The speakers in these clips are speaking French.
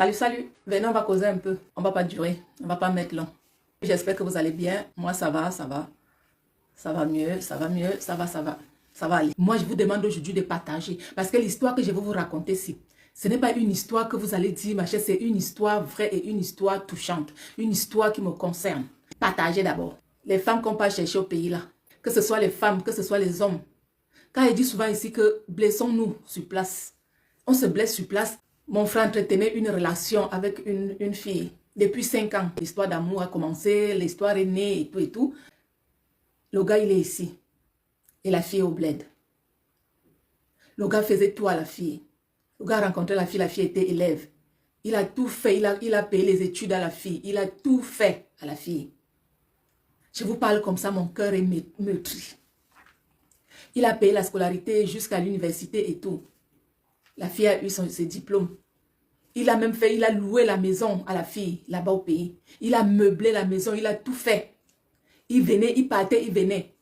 Salut, salut. Venez, on va causer un peu. On va pas durer. On va pas mettre long. J'espère que vous allez bien. Moi, ça va, ça va. Ça va mieux, ça va mieux, ça va, ça va. Ça va aller. Moi, je vous demande aujourd'hui de partager. Parce que l'histoire que je vais vous raconter ici, ce n'est pas une histoire que vous allez dire, ma chère, c'est une histoire vraie et une histoire touchante. Une histoire qui me concerne. Partagez d'abord. Les femmes qu'on part chercher au pays là, que ce soit les femmes, que ce soit les hommes. Quand il dit souvent ici que blessons-nous sur place. On se blesse sur place. Mon frère entretenait une relation avec une fille. Depuis 5 ans, l'histoire d'amour a commencé, l'histoire est née et tout et tout. Le gars, il est ici. Et la fille est au bled. Le gars faisait tout à la fille. Le gars a rencontré la fille était élève. Il a tout fait, il a payé les études à la fille. Il a tout fait à la fille. Je vous parle comme ça, mon cœur est meurtri. Il a payé la scolarité jusqu'à l'université et tout. La fille a eu ses diplômes. Il a même fait, il a loué la maison à la fille, là-bas au pays. Il a meublé la maison, il a tout fait. Il venait, il partait, il venait.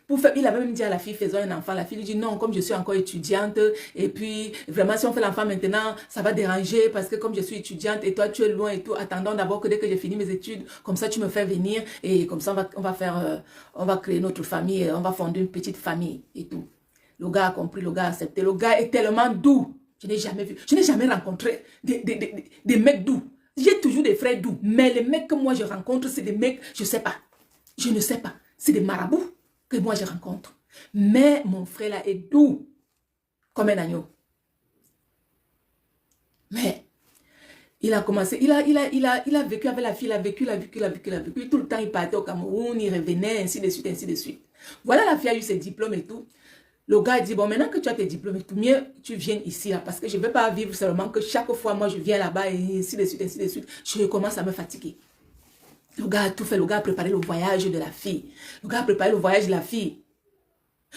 Pour faire, il a même dit à la fille, faisons un enfant. La fille lui dit, non, comme je suis encore étudiante, et puis vraiment, si on fait l'enfant maintenant, ça va déranger, parce que comme je suis étudiante, et toi, tu es loin et tout, attendons d'abord que dès que j'ai fini mes études, comme ça, tu me fais venir, et comme ça, on va créer notre famille, on va fonder une petite famille, et tout. Le gars a compris, le gars a accepté. Le gars est tellement doux. Je n'ai jamais vu, je n'ai jamais rencontré des mecs doux. J'ai toujours des frères doux, mais les mecs que moi je rencontre, c'est des mecs, je ne sais pas. Je ne sais pas. C'est des marabouts que moi je rencontre. Mais mon frère là est doux, comme un agneau. Mais il a commencé, il a vécu avec la fille, il a vécu. Tout le temps, il partait au Cameroun, il revenait, ainsi de suite, ainsi de suite. Voilà, la fille a eu ses diplômes et tout. Le gars dit, bon, maintenant que tu as tes diplômes et tout, mieux tu viens ici, là, parce que je ne veux pas vivre seulement que chaque fois, moi, je viens là-bas, et ainsi de suite, ainsi de suite. Je commence à me fatiguer. Le gars a tout fait, le gars a préparé le voyage de la fille. Le gars a préparé le voyage de la fille.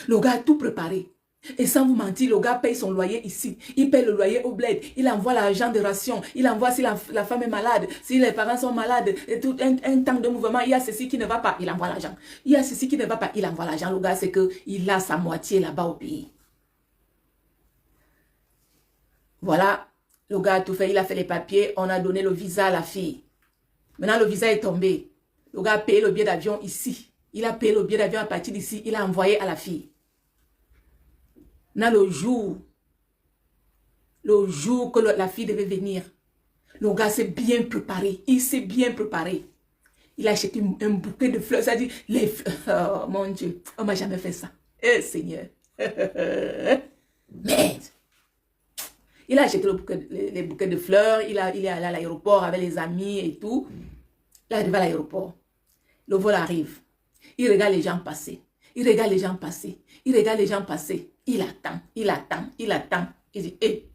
Le gars a tout préparé. Et sans vous mentir, le gars paye son loyer ici. Il paye le loyer au bled. Il envoie l'argent de ration. Il envoie si la femme est malade, si les parents sont malades, et tout un temps de mouvement, il y a ceci qui ne va pas, il envoie l'argent. Il y a ceci qui ne va pas, il envoie l'argent. Le gars, c'est qu'il a sa moitié là-bas au pays. Voilà, le gars a tout fait. Il a fait les papiers. On a donné le visa à la fille. Maintenant, le visa est tombé. Le gars a payé le billet d'avion ici. Il a payé le billet d'avion à partir d'ici. Il a envoyé à la fille. Maintenant, le jour que la fille devait venir, le gars s'est bien préparé. Il s'est bien préparé. Il a acheté un bouquet de fleurs. Ça dit, les fleurs. Oh mon Dieu, on ne m'a jamais fait ça. Eh Seigneur. Merde. Il a acheté les bouquets de fleurs. Il est allé à l'aéroport avec les amis et tout. Il arrive à l'aéroport. Le vol arrive. Il regarde les gens passer. Il regarde les gens passer. Il regarde les gens passer. Il attend. Il attend. Il attend. Il dit, hé,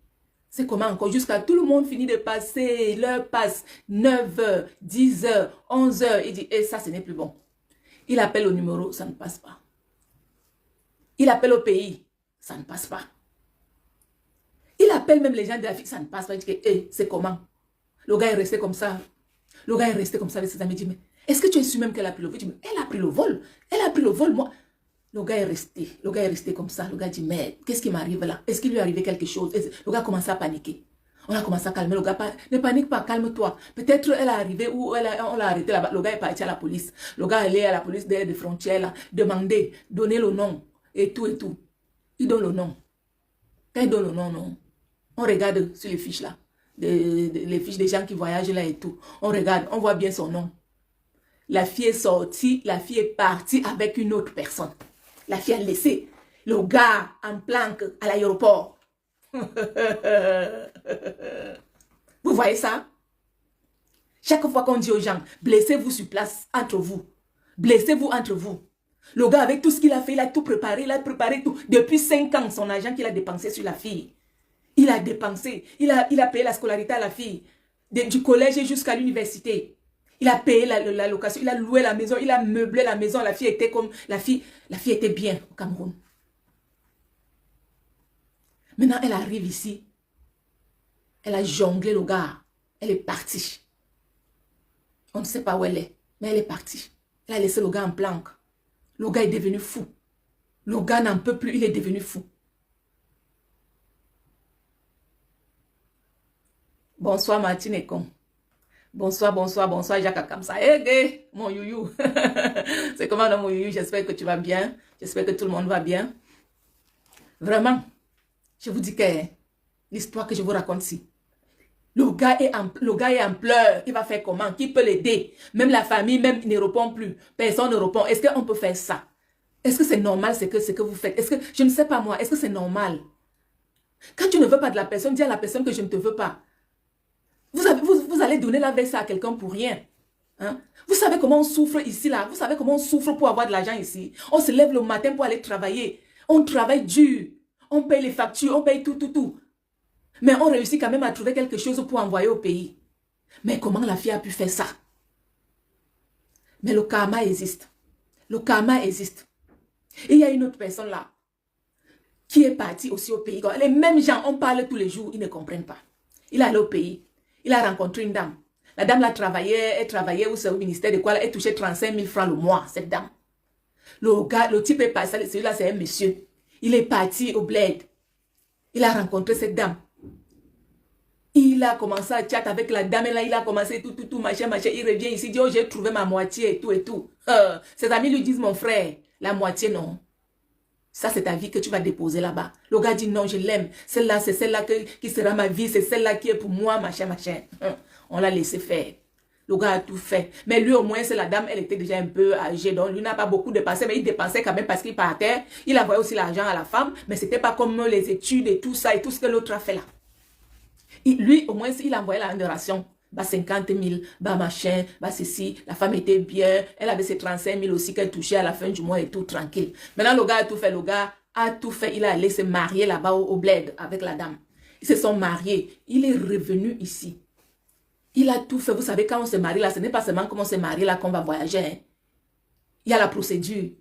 c'est comment encore? Jusqu'à tout le monde finit de passer. L'heure passe. 9h, 10h, 11h. Il dit, hé, ça, ce n'est plus bon. Il appelle au numéro. Ça ne passe pas. Il appelle au pays. Ça ne passe pas. Il appelle même les gens de la fille. Ça ne passe pas. Il dit, hé, c'est comment? Le gars est resté comme ça. Le gars est resté comme ça avec ses amis. Il dit, mais est-ce que tu es sûr même qu'elle a pris le vol? Il dit, mais elle a pris le vol. Elle a pris le vol, moi. Le gars est resté. Le gars est resté comme ça. Le gars dit, mais qu'est-ce qui m'arrive là? Est-ce qu'il lui est arrivé quelque chose? Le gars commence à paniquer. On a commencé à calmer. Le gars, ne panique pas, calme-toi. Peut-être elle est arrivée ou on l'a arrêté là-bas. Le gars est parti à la police. Le gars est allé à la police des frontières là, demander, donner le nom et tout et tout. Il donne le nom. Quand il donne le nom, non. On regarde sur les fiches là. Les fiches des gens qui voyagent là et tout. On regarde, on voit bien son nom. La fille est sortie, la fille est partie avec une autre personne. La fille a laissé le gars en planque à l'aéroport. Vous voyez ça? Chaque fois qu'on dit aux gens, blessez-vous sur place entre vous. Blessez-vous entre vous. Le gars avec tout ce qu'il a fait, il a tout préparé, il a préparé tout. Depuis 5 ans, son argent qu'il a dépensé sur la fille. Il a dépensé, il a payé la scolarité à la fille, du collège jusqu'à l'université. Il a payé la location, il a loué la maison, il a meublé la maison. La fille était comme, la fille était bien au Cameroun. Maintenant, elle arrive ici. Elle a jonglé le gars. Elle est partie. On ne sait pas où elle est, mais elle est partie. Elle a laissé le gars en planque. Le gars est devenu fou. Le gars n'en peut plus, il est devenu fou. Bonsoir Martine Ekon. Bonsoir, bonsoir, bonsoir Jacques Akamsa. Hey, gay, mon youyou. C'est comment mon youyou? J'espère que tu vas bien. J'espère que tout le monde va bien. Vraiment, je vous dis que l'histoire que je vous raconte ici, le gars est en pleurs. Il va faire comment? Qui peut l'aider? Même la famille, même il ne répond plus. Personne ne répond. Est-ce qu'on peut faire ça? Est-ce que c'est normal ce que vous faites? Est-ce que, je ne sais pas moi, est-ce que c'est normal? Quand tu ne veux pas de la personne, dis à la personne que je ne te veux pas. Vous allez donner la veste à quelqu'un pour rien. Hein? Vous savez comment on souffre ici, là? Vous savez comment on souffre pour avoir de l'argent ici? On se lève le matin pour aller travailler. On travaille dur. On paye les factures, on paye tout. Mais on réussit quand même à trouver quelque chose pour envoyer au pays. Mais comment la fille a pu faire ça? Mais le karma existe. Le karma existe. Et il y a une autre personne là qui est partie aussi au pays. Les mêmes gens, on parle tous les jours, ils ne comprennent pas. Il est allé au pays. Il a rencontré une dame. La dame là elle travaillait au ministère de quoi? Elle touchait 35 000 francs le mois, cette dame. Le type est passé, celui-là c'est un monsieur. Il est parti au bled. Il a rencontré cette dame. Il a commencé à chatter avec la dame et là il a commencé tout, machin. Il revient ici, il dit, oh j'ai trouvé ma moitié et tout. Ses amis lui disent, mon frère, la moitié non. Ça, c'est ta vie que tu vas déposer là-bas. Le gars dit non, je l'aime. Celle-là, c'est celle-là qui sera ma vie. C'est celle-là qui est pour moi, machin. On l'a laissé faire. Le gars a tout fait. Mais lui, au moins, c'est la dame, elle était déjà un peu âgée. Donc, lui n'a pas beaucoup dépensé, mais il dépensait quand même parce qu'il partait. Il envoyait aussi l'argent à la femme. Mais ce n'était pas comme les études et tout ça et tout ce que l'autre a fait là. Lui, au moins, il envoyait la ration. Bah 50 000, bah machin, bah ceci, la femme était bien, elle avait ses 35 000 aussi qu'elle touchait à la fin du mois et tout, tranquille. Maintenant, le gars a tout fait, il a allé se marier là-bas au bled avec la dame. Ils se sont mariés, il est revenu ici. Il a tout fait, vous savez, quand on se marie là, ce n'est pas seulement comme on se marie là qu'on va voyager. Hein. Il y a la procédure,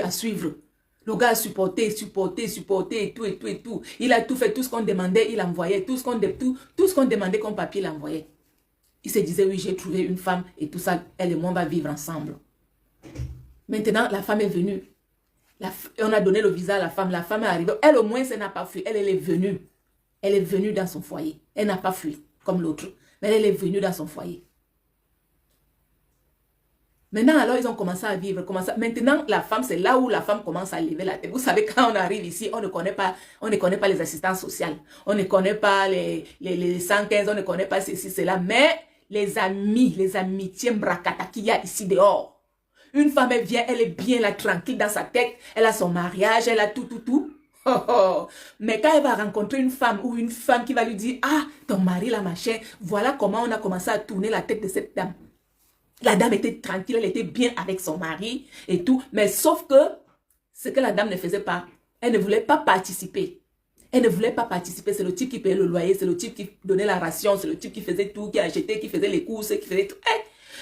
à suivre. Le gars a supporté et tout. Il a tout fait, tout ce qu'on demandait, il envoyait. Tout ce qu'on demandait comme papier, il envoyait. Il se disait, oui, j'ai trouvé une femme et tout ça, elle et moi, on va vivre ensemble. Maintenant, la femme est venue. On a donné le visa à la femme est arrivée. Elle, au moins, elle n'a pas fui. Elle est venue. Elle est venue dans son foyer. Elle n'a pas fui, comme l'autre. Mais elle est venue dans son foyer. Maintenant, alors, ils ont commencé à vivre. Maintenant, la femme, c'est là où la femme commence à lever la tête. Vous savez, quand on arrive ici, on ne connaît pas les assistances sociales. On ne connaît pas les 115, on ne connaît pas ceci, cela. Mais les amitiés bracata qu'il y a ici dehors. Une femme, elle vient, elle est bien là, tranquille dans sa tête. Elle a son mariage, elle a tout. Mais quand elle va rencontrer une femme ou une femme qui va lui dire, ah, ton mari, la machin, voilà comment on a commencé à tourner la tête de cette dame. La dame était tranquille, elle était bien avec son mari et tout. Mais sauf que ce que la dame ne faisait pas, elle ne voulait pas participer. Elle ne voulait pas participer. C'est le type qui payait le loyer, c'est le type qui donnait la ration, c'est le type qui faisait tout, qui achetait, qui faisait les courses, qui faisait tout.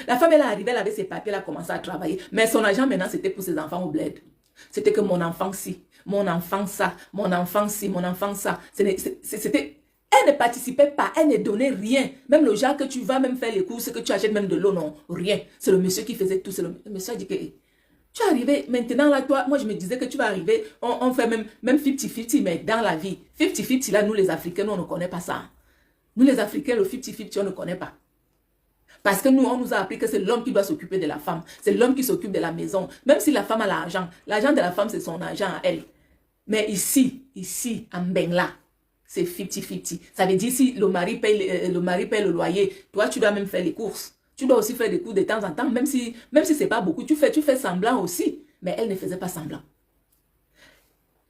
La femme, elle est arrivée, elle avait ses papiers, elle a commencé à travailler. Mais son argent maintenant, c'était pour ses enfants au bled. C'était que mon enfant ci, mon enfant ça, mon enfant ci, mon enfant ça. C'était... Elle ne participait pas, elle ne donnait rien. Même le genre que tu vas même faire les courses, que tu achètes même de l'eau, non, rien. C'est le monsieur qui faisait tout. Le monsieur a dit que tu es arrivé, maintenant là, toi, moi je me disais que tu vas arriver, on fait même 50-50, mais dans la vie. 50-50, là, nous les Africains, nous, on ne connaît pas ça. Nous les Africains, le 50-50, on ne connaît pas. Parce que nous, on nous a appris que c'est l'homme qui doit s'occuper de la femme. C'est l'homme qui s'occupe de la maison. Même si la femme a l'argent de la femme, c'est son argent à elle. Mais ici, en Bengla, c'est 50-50. Ça veut dire si le mari paye le loyer, toi, tu dois même faire les courses. Tu dois aussi faire des courses de temps en temps, même si ce n'est pas beaucoup. Tu fais semblant aussi. Mais elle ne faisait pas semblant.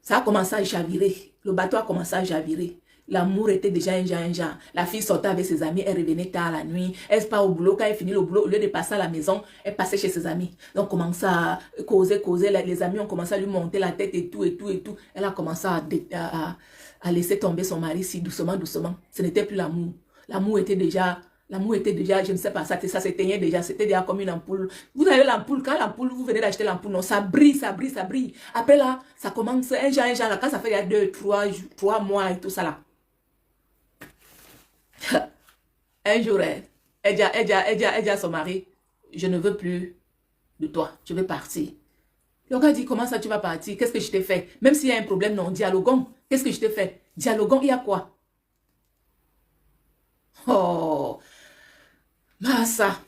Ça a commencé à chavirer. Le bateau a commencé à chavirer. L'amour était déjà un genre. La fille sortait avec ses amis, elle revenait tard la nuit. Elle se part au boulot. Quand elle finit le boulot, au lieu de passer à la maison, elle passait chez ses amis. Donc, on commençait à causer. Les amis ont commencé à lui monter la tête et tout. Elle a commencé à laisser tomber son mari si doucement. Ce n'était plus l'amour. L'amour était déjà, je ne sais pas, ça s'éteignait déjà. C'était déjà comme une ampoule. Vous avez l'ampoule, vous venez d'acheter l'ampoule, non, ça brille. Après là, ça commence un genre, là, quand ça fait il y a 2-3 mois et tout ça là. Un jour, elle dit à son mari, je ne veux plus de toi, je veux partir. Le gars dit, comment ça tu vas partir? Qu'est-ce que je t'ai fait? Même s'il y a un problème, non, dialoguons. Qu'est-ce que je t'ai fait? Dialoguons, il y a quoi? Oh, Massa.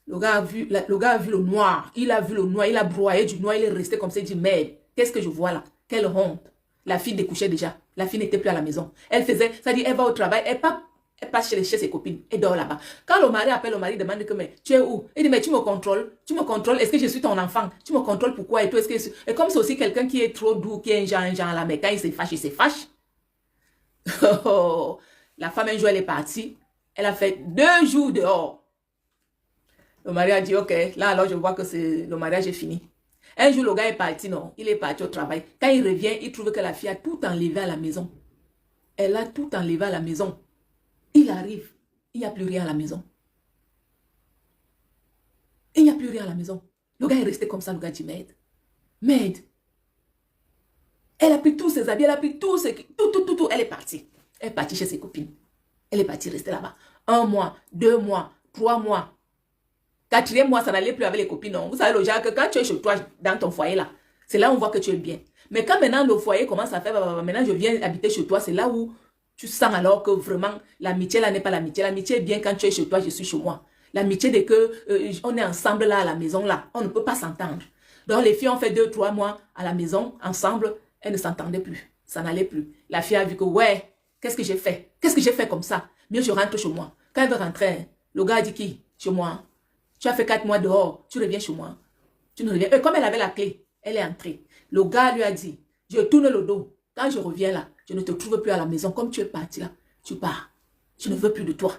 Le gars a vu le noir. Il a vu le noir. Il a broyé du noir. Il est resté comme ça. Il dit, merde, qu'est-ce que je vois là? Quelle honte. La fille découchait déjà. La fille n'était plus à la maison. Elle faisait, ça dit, elle va au travail. Elle passe chez ses copines. Elle dort là-bas. Quand le mari appelle, le mari demande que, mais tu es où? Il dit, mais tu me contrôles. Tu me contrôles. Est-ce que je suis ton enfant? Tu me contrôles pourquoi? Et tout, et comme c'est aussi quelqu'un qui est trop doux, qui est un genre là, mais quand il se fâche, il se fâche. Oh, la femme, un jour, elle est partie. Elle a fait 2 jours dehors. Le mari a dit, ok, là alors je vois que le mariage est fini. Un jour, le gars est parti, non, il est parti au travail. Quand il revient, il trouve que la fille a tout enlevé à la maison. Elle a tout enlevé à la maison. Il arrive, il n'y a plus rien à la maison. Il n'y a plus rien à la maison. Le gars est resté comme ça, le gars dit, merde. Merde. Elle a pris tous ses habits, elle a pris tout. Elle est partie. Elle est partie chez ses copines. Elle est partie rester là-bas. 1 mois, 2 mois, 3 mois. 4e mois, ça n'allait plus avec les copines. Non. Vous savez, le genre que quand tu es chez toi, dans ton foyer là, c'est là où on voit que tu es bien. Mais quand maintenant le foyer commence à faire, maintenant je viens habiter chez toi, c'est là où tu sens alors que vraiment, l'amitié là n'est pas l'amitié. L'amitié est bien quand tu es chez toi, je suis chez moi. L'amitié de que on est ensemble là à la maison là, on ne peut pas s'entendre. Donc les filles ont fait 2-3 mois à la maison, ensemble, elles ne s'entendaient plus. Ça n'allait plus. La fille a vu que, ouais, qu'est-ce que j'ai fait? Qu'est-ce que j'ai fait comme ça? Mieux je rentre chez moi. Quand elle veut rentrer, le gars a dit qui? Chez moi. Tu as fait 4 mois dehors, tu reviens chez moi. Tu ne reviens. Et comme elle avait la clé, elle est entrée. Le gars lui a dit, je tourne le dos. Quand je reviens là, je ne te trouve plus à la maison. Comme tu es parti là, tu pars. Je ne veux plus de toi.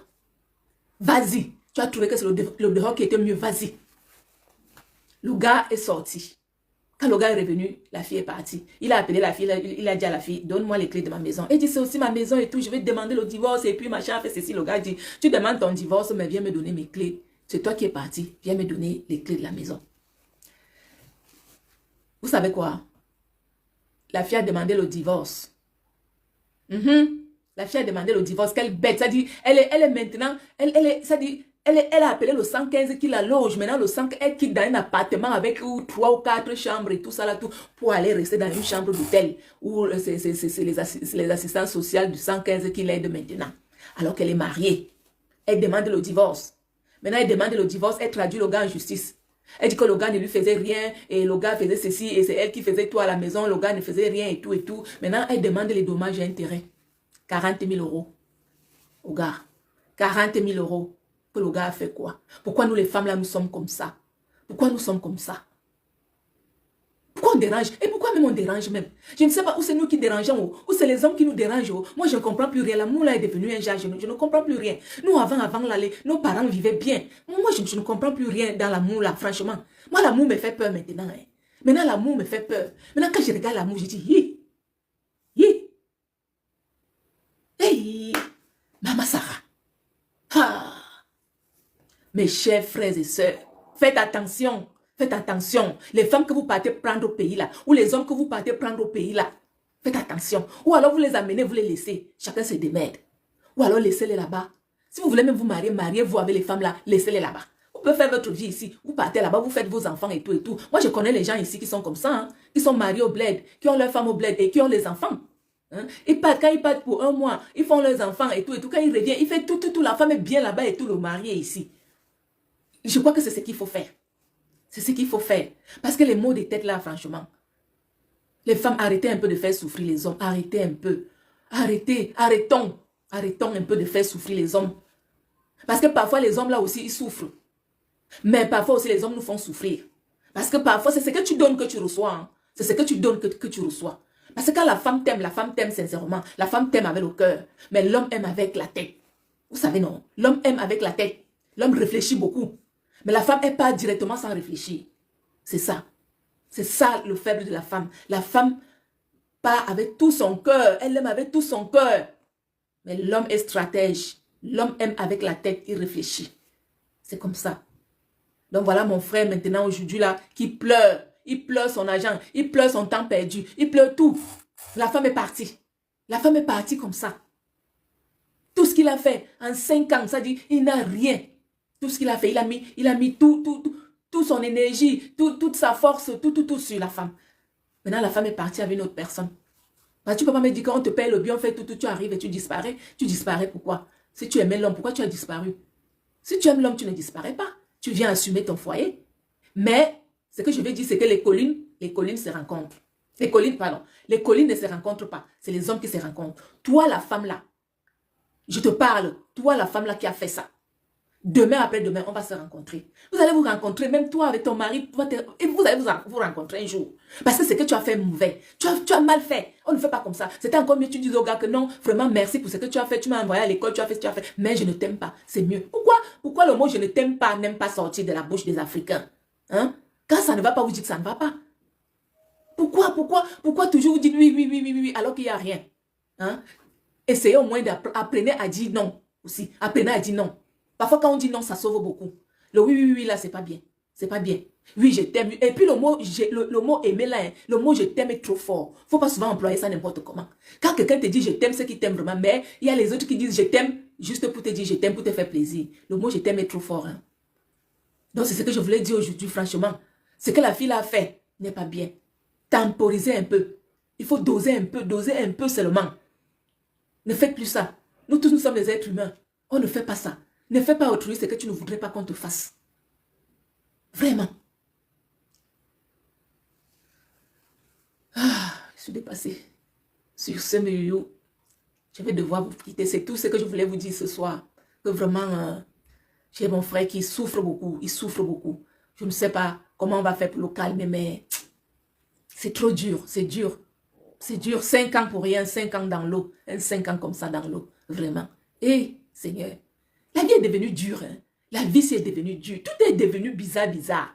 Vas-y. Tu as trouvé que c'est le dehors qui était mieux. Vas-y. Le gars est sorti. Quand le gars est revenu, la fille est partie. Il a appelé la fille, il a dit à la fille, donne-moi les clés de ma maison. Elle dit, c'est aussi ma maison et tout, je vais te demander le divorce et puis machin, fait ceci. Le gars dit, tu demandes ton divorce, mais viens me donner mes clés. C'est toi qui es parti, viens me donner les clés de la maison. Vous savez quoi? La fille a demandé le divorce. La fille a demandé le divorce, quelle bête. Ça dit, elle est maintenant, elle a appelé le 115 qui la loge. Maintenant, le 115, elle quitte dans un appartement avec 3 ou 4 chambres et tout ça là, tout, pour aller rester dans une chambre d'hôtel où c'est les assistants sociaux du 115 qui l'aident maintenant. Alors qu'elle est mariée. Elle demande le divorce. Maintenant, elle demande le divorce, elle traduit le gars en justice. Elle dit que le gars ne lui faisait rien et le gars faisait ceci et c'est elle qui faisait tout à la maison. Le gars ne faisait rien et tout et tout. Maintenant, elle demande les dommages et intérêts. 40 000 € au gars. 40 000 € que le gars a fait quoi? Pourquoi nous les femmes là, nous sommes comme ça? Pourquoi nous sommes comme ça? Pourquoi on dérange? Et pourquoi même on dérange même? Je ne sais pas où c'est nous qui dérangeons, ou c'est les hommes qui nous dérangent. Moi, je ne comprends plus rien. L'amour là est devenu un genre, je ne comprends plus rien. Nous, avant là, nos parents vivaient bien. Moi, je ne comprends plus rien dans l'amour là, franchement. Moi, l'amour me fait peur maintenant. Hein. Maintenant, l'amour me fait peur. Maintenant, quand je regarde l'amour, je dis, hi, hi, hey, Maman Sarah. Ah. Mes chers frères et sœurs, faites attention. Faites attention. Les femmes que vous partez prendre au pays là, ou les hommes que vous partez prendre au pays là, faites attention. Ou alors vous les amenez, vous les laissez. Chacun se démerde. Ou alors laissez-les là-bas. Si vous voulez même vous marier, mariez-vous avec les femmes là, laissez-les là-bas. Vous pouvez faire votre vie ici. Vous partez là-bas, vous faites vos enfants et tout et tout. Moi, je connais les gens ici qui sont comme ça, hein, qui sont mariés au bled, qui ont leurs femmes au bled et qui ont les enfants. Hein. Quand ils partent pour 1 mois, ils font leurs enfants et tout et tout. Quand ils reviennent, ils font tout. La femme est bien là-bas et tout, le mari est ici. Je crois que c'est ce qu'il faut faire. C'est ce qu'il faut faire. Parce que les maux de tête là, franchement. Les femmes, arrêtez un peu de faire souffrir les hommes. Arrêtez un peu. Arrêtons un peu de faire souffrir les hommes. Parce que parfois les hommes là aussi, ils souffrent. Mais parfois aussi les hommes nous font souffrir. Parce que parfois c'est ce que tu donnes que tu reçois. Hein. C'est ce que tu donnes que tu reçois. Parce que quand la femme t'aime sincèrement. La femme t'aime avec le cœur. Mais l'homme aime avec la tête. Vous savez non, l'homme aime avec la tête. L'homme réfléchit beaucoup. Mais la femme, elle part directement sans réfléchir. C'est ça. C'est ça le faible de la femme. La femme part avec tout son cœur. Elle aime avec tout son cœur. Mais l'homme est stratège. L'homme aime avec la tête. Il réfléchit. C'est comme ça. Donc voilà mon frère maintenant aujourd'hui là qui pleure. Il pleure son argent. Il pleure son temps perdu. Il pleure tout. La femme est partie. La femme est partie comme ça. Tout ce qu'il a fait en 5 ans, ça dit il n'a rien. Tout ce qu'il a fait, il a mis tout son énergie, toute sa force, tout sur la femme. Maintenant, la femme est partie avec une autre personne. Bah, tu ne peux pas me dire qu'on te paye le bien, on fait tout, tu arrives et tu disparais. Tu disparais pourquoi? Si tu aimais l'homme, pourquoi tu as disparu? Si tu aimes l'homme, tu ne disparais pas. Tu viens assumer ton foyer. Mais ce que je veux dire, c'est que les collines se rencontrent. Les collines, pardon. Les collines ne se rencontrent pas. C'est les hommes qui se rencontrent. Toi, la femme là, je te parle. Toi, la femme là qui a fait ça. Demain, après-demain, on va se rencontrer. Vous allez vous rencontrer, même toi avec ton mari, et vous allez vous rencontrer un jour. Parce que c'est que tu as fait mauvais. Tu as mal fait. On ne fait pas comme ça. C'était encore mieux, tu dis au gars que non, vraiment merci pour ce que tu as fait. Tu m'as envoyé à l'école, tu as fait ce que tu as fait. Mais je ne t'aime pas. C'est mieux. Pourquoi le mot je ne t'aime pas n'aime pas sortir de la bouche des Africains? Hein? Quand ça ne va pas, vous dites que ça ne va pas. Pourquoi toujours vous dites oui, alors qu'il n'y a rien? Hein? Essayez au moins d'apprendre à dire non aussi. Apprenez à dire non. Parfois, quand on dit non, ça sauve beaucoup. Le oui, là, c'est pas bien. C'est pas bien. Oui, je t'aime. Et puis, le mot aimer là, hein, le mot je t'aime est trop fort. Faut pas souvent employer ça n'importe comment. Quand quelqu'un te dit je t'aime, c'est qu'il t'aime vraiment. Mais il y a les autres qui disent je t'aime juste pour te dire je t'aime, pour te faire plaisir. Le mot je t'aime est trop fort. Hein. Donc, c'est ce que je voulais dire aujourd'hui, franchement. Ce que la fille a fait n'est pas bien. Temporiser un peu. Il faut doser un peu seulement. Ne faites plus ça. Nous tous, nous sommes des êtres humains. On ne fait pas ça. Ne fais pas autrui ce que tu ne voudrais pas qu'on te fasse. Vraiment. Je suis dépassée. Sur ce, je vais devoir vous quitter. C'est tout ce que je voulais vous dire ce soir. Que vraiment, j'ai mon frère qui souffre beaucoup. Il souffre beaucoup. Je ne sais pas comment on va faire pour le calmer, mais c'est trop dur. C'est dur. C'est dur. 5 ans pour rien. 5 ans dans l'eau. 5 ans comme ça dans l'eau. Vraiment. Et, Seigneur, la vie est devenue dure. Hein. La vie, c'est devenu dur. Tout est devenu bizarre.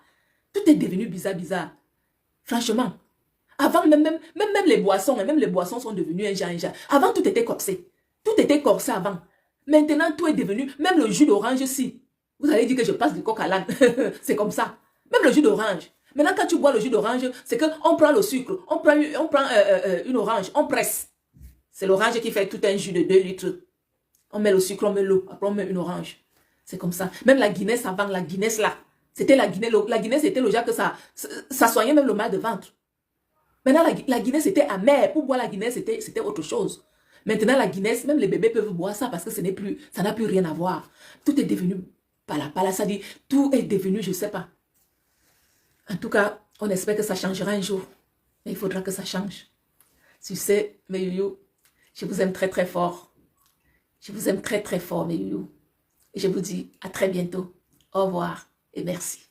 Tout est devenu bizarre. Franchement. Avant, même les boissons, même les boissons sont devenues un genre. Avant, tout était corsé. Tout était corsé avant. Maintenant, tout est devenu, même le jus d'orange, si. Vous allez dire que je passe du coq à l'âne. C'est comme ça. Même le jus d'orange. Maintenant, quand tu bois le jus d'orange, c'est qu'on prend le sucre, on prend une orange, on presse. C'est l'orange qui fait tout un jus de 2 litres. On met le sucre, on met l'eau, après on met une orange. C'est comme ça. Même la Guinness avant, la Guinness là. C'était la Guinness. La Guinness, c'était le genre que ça soignait même le mal de ventre. Maintenant, la Guinness était amère. Pour boire la Guinness, c'était autre chose. Maintenant, la Guinness, même les bébés peuvent boire ça parce que ça n'a plus rien à voir. Tout est devenu pala, ça dit, tout est devenu, je ne sais pas. En tout cas, on espère que ça changera un jour. Mais il faudra que ça change. Tu sais, mes youyou, je vous aime très très fort. Je vous aime très très fort, mes youyou. Et je vous dis à très bientôt. Au revoir et merci.